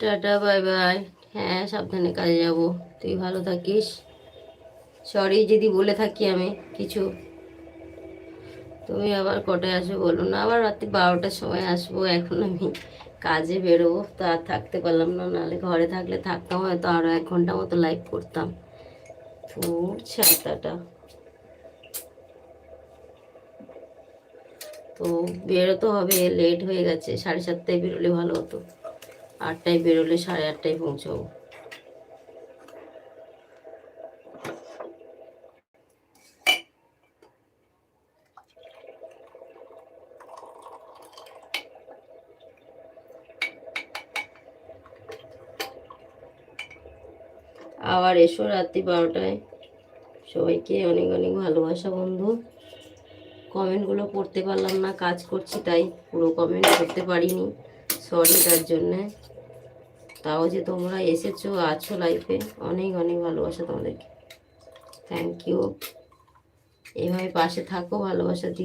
Tata, bye bye. হ্যাঁ, সাবধানে কাজে যাব। তুই ভালো থাকিস। সরি যদি বলে থাকি আমি কিছু। তুমি আবার কটায় আসবে বলো না? আবার রাত্রি 12টার সময় আসবো। এখন আমি কাজে বেরোবো, তা আর থাকতে পারলাম না। নাহলে ঘরে থাকলে থাকতাম, হয়তো আরো 1 ঘন্টা মতো লাইভ করতাম। তো ছাতাটা তো বেরোতে হবে, লেট হয়ে গেছে। 7:30টায় বেরোলে ভালো হতো। 8টায় বেরোলে 8:30টায় পৌঁছাবো। আবার এসো রাত্রি 12টায়। সবাইকে অনেক অনেক ভালোবাসা বন্ধু। কমেন্টগুলো পড়তে পারলাম না, কাজ করছি তাই পুরো কমেন্ট করতে পারিনি। সরি তার জন্যে। তাও যে তোমরা এসেছো, আছো লাইফে, অনেক অনেক ভালোবাসা তোমাদেরকে। Thank you. এভাবে পাশে থাকো, ভালোবাসা দিও।